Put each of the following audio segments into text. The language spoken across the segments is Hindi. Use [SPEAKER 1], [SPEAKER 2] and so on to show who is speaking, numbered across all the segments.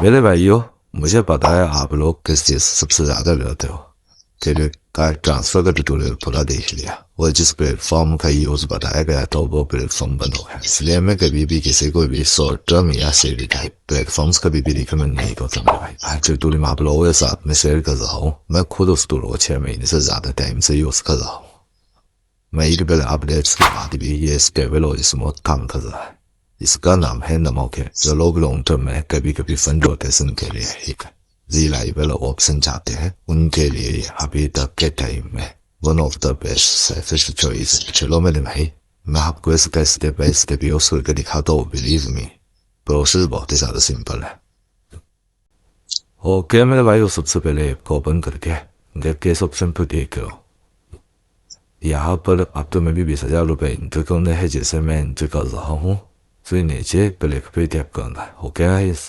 [SPEAKER 1] मेरे भाइयों, मुझे पता है आप लोग किस चीज़ सबसे ज़्यादा डरते हो। क्रेडिट कार्ड ट्रांसफ़र का ट्यूटोरियल पूरा देख लिया और जिस प्लेटफॉर्म का यूज़ बताया गया था वो प्लेटफॉर्म बंद हो गया। इसलिए मैं कभी भी किसी को भी शॉर्ट टर्म या सेवी टाइप प्लेटफॉर्म्स कभी भी रिकमेंड नहीं करता मेरे भाई। आज जो टूल मैं आप लोगों के साथ में शेयर कर रहा हूँ, मैं खुद उस टूल को 6 महीने से ज़्यादा टाइम से यूज़ कर रहा हूँ। मैं एक बड़े अपडेट्स के बाद भी ये स्टेबल और स्मूथ काम कर रहा है। इसका नाम है नमोके, जो लोग लॉन्ग टर्म में कभी कभी फंड रोटेशन के लिए एक रिलायबल ऑप्शन चाहते हैं, उनके लिए अभी तक के टाइम में one of the best safest choice. चलो मेरे भाई, मैं आपको इसका स्टेप बाय स्टेप यूज करके दिखाता हूँ। बिलीव मी, प्रोसेस बहुत ही ज़्यादा सिंपल है। ओके मेरे भाई, सबसे पहले ऐप को ओपन करके देख के इस ऑप्शन पर क्लिक करो। यहाँ पर अब तो मैं भी 20,000 रुपये इंटर करना है, जैसे मैं इंटर कर रहा हूँ। फिर नीचे क्लिक पे टैप करना है। ओके गाइस,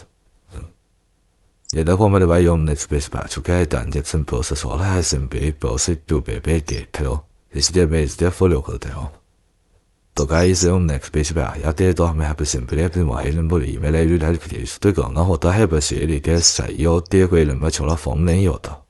[SPEAKER 1] ये देखो मेरे भाई, हमने स्पेस पा चुका है। ट्रांजेक्शन प्रोसेस हो रहा है, सिंपली प्रोसेस टू पे देख लो। इसलिए मैं इसलिए फॉलो करते हो। तो गाइस, हम नेक्स्ट पेज पे आ जाते हैं। तो हमें यहाँ पे सिंपली अपने मोबाइल नंबर, ईमेल आईडी डाल के रजिस्टर करना होता है। बस ये डिटेल्स चाहिए होती है, कोई लंबा चौड़ा फॉर्म नहीं होता।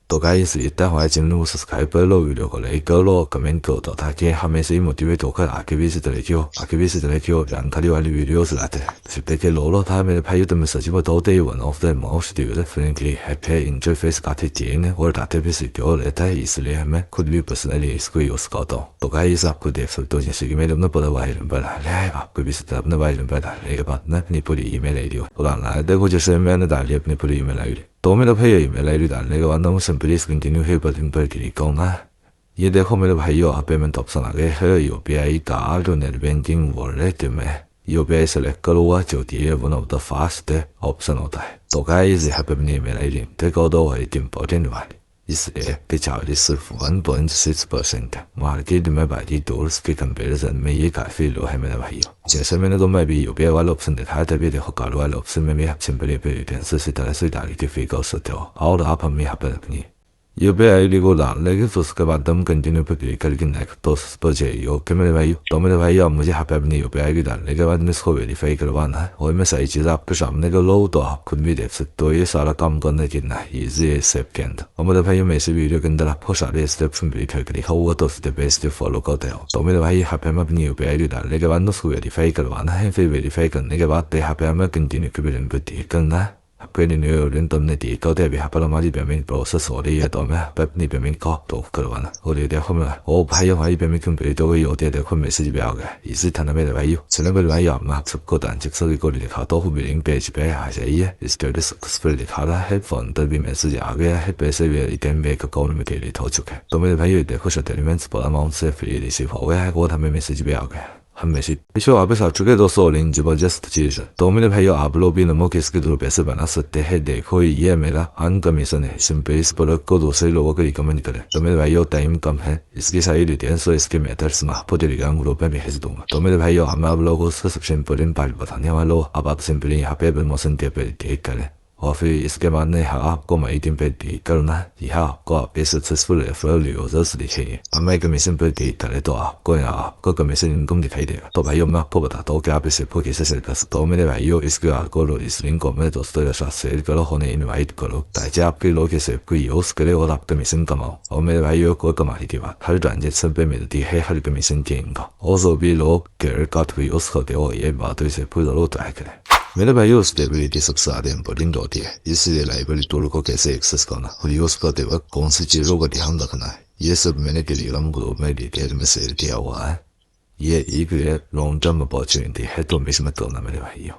[SPEAKER 1] तो गाइस, इतना हमारे चैनल को सब्सक्राइब कर लो, वीडियो को लाइक कर लो, कमेंट कर दो, ताकि हमें से ही मोटिवेट होकर आगे भी इसी तरह की जानकारी वाली वीडियोस लाते हैं। फिर देखिए लोलो था मेरे भाई, तो मैं सच बताते ही one of the most user friendly happy interface काफी चेन है और डाटा भी सिक्योर रहता है, इसलिए मैं खुद भी पर्सनली इसको यूज करता हूँ। तो गाइस, आपको देख सकते हो जैसे कि मैंने अपना पूरा मोबाइल नंबर डाला है, आपको भी अपना मोबाइल नंबर डालने के बाद अपनी पूरी ईमेल आईडी डालना है। देखो जैसे मैंने डाली अपनी पूरी ईमेल आईडी, तो मेरे भाई ईमेल आईडी डालने के बाद मुझे सिंपली कंटिन्यू है बटन पर क्लिक करना है। ये देखो मेरे भाइयों, आप पेमेंट ऑप्शन आ गए है। यूपीआई कार्ड और नेट बैंकिंग वॉलेट में यूपीआई सेलेक्ट करूँगा, जो कि ये one of the fast option होता है। तो गाइस, यहाँ पे अपनी ईमेल आईडी कर दो, एक इम्पोर्टेंट वाली। इसलिए कि चार्जेस सिर्फ 1.6% है। मार्केट में बाकी टूल्स के कंपैरिजन में ये काफ़ी लो है मेरे भाइयों। जैसे मैंने तो मैं भी यूपीआई वाला ऑप्शन दिखाया, तभी देखो कार्ड वाले ऑप्शन में भी आप सिंपली पे डिटेल्स इसी तरह से डाल के फिल कर सकते हो। और आप हम यहाँ पर अपनी यूपीआई आईडी को डाल लेंगे, तो उसके बाद हम कंटिन्यू पे क्लिक करके नेक्स्ट प्रोसेस पर जाइए। ओके मेरे भाई, तो मेरे भाई अब मुझे यहाँ पे अपनी यूपीआई आईडी डालने के बाद में इसको वेरीफाई करवाना है और मैं सही चीज़ आपके सामने कर लो, तो आप खुद भी देख सकते हो ये सारा काम करने कितना ईजी है स्टेप के अंदर। और मेरे भाई, मैं इसी वीडियो के अंदर आपको सारे स्टेप्स वेरीफाई कर दिखा हुआ, तो स्टेप बाय स्टेप फॉलो करते हो। तो मेरे भाई, यहाँ पे हमें अपनी यूपीआई आईडी डालने के बाद उसको वेरीफाई करवाना है। फिर वेरीफाई करने के बाद यहाँ पे हमें कंटिन्यू के बटन पर क्लिक करना है। आपके लिए तुमने दी कहते अभी यहाँ पर हमारी पेमेंट प्रोसेस हो रही है, तो हमें अपनी पेमेंट को तो करवाना। और ये देखो मैं, ओ भाई हमारी पेमेंट कंप्लीट हो गई होती है। देखो मैसेज भी आ गया। इसी था ना मेरे भाई। चलो मेरे भाई, मैं आप सबको ट्रांजेक्शन रिकॉर्ड दिखाता हूँ। बिलिंग पेज पे आ जाइए, स्टेटस सक्सेसफुल दिखा रहा है, फोन पर भी मैसेज आ गया है, पैसे भी रिटर्न बैंक अकाउंट में क्रेडिट हो चुके हैं। तो मेरे भाई देखो सेटलमेंट्स पर अमाउंट से फ्री रिसीव हो गया है और हमें मैसेज भी आ गया है। हम मैसेज पिछले वापस आ चुके, दोस्तों लिंक जबरदस्त चीज है। तो मेरे भाइयों, आप लोग भी नमो किसके थ्रू पैसे बना सकते हैं। देखो ये मेरा अन कमीशन है, सिंपल इस प्रोडक्ट को दूसरे लोगों को रिकमेंड करें। तो मेरे भाइयों, टाइम कम है, इसकी सारी डिटेल्स और इसके मेथड्स मैं आपको टेलीग्राम ग्रुप में भेज दूंगा। तो मेरे भाइयों, मैं आप लोगों को सबसे इम्पोर्टेंट पार्ट बताने वाला हूँ। अब आप सिंपली यहाँ पे प्रमोशन टेप पे क्लिक करें और फिर इसके बाद में आपको माई टीम पे क्लिक करना है। यहाँ आपको आपके सक्सेसफुल रेफरल यूजर्स दिखेंगे। अब मैं कमीशन पे क्लिक करें तो आपको यहाँ आपको कमीशन इनकम दिखाई देगा। तो भाइयों, मैं आपको बताता हूँ कि आप इसे कैसे शेयर कर सकते हो। मेरे भाइयों, इस QR कोड और इस लिंक को मेरे दोस्तों के साथ शेयर करो, उन्हें इन्वाइट करो, ताकि आपके लोग इस ऐप को यूज करे और आप कमीशन कमाओ। और मेरे भाइयों को कमाई की बात हर ट्रांजेक्शन पे मिलती है, हर कमीशन के इनका। और जो भी लोग क्रेडिट कार्ड को यूज करते हो, ये बात इसे जरूर ट्राई करें। मेरे भाइयों, स्टेबिलिटी सबसे ज़्यादा इम्पोर्टेंट होती है, इसलिए लाइब्रेरी टूल को कैसे एक्सेस करना और यूज़ करते वक्त कौन सी चीज़ों का ध्यान रखना है, ये सब मैंने टेलीग्राम ग्रुप में डिटेल में शेयर किया हुआ है। ये एक लॉन्ग टर्म अपॉर्चुनिटी है, तो मिस मत करना मेरे भाइयों।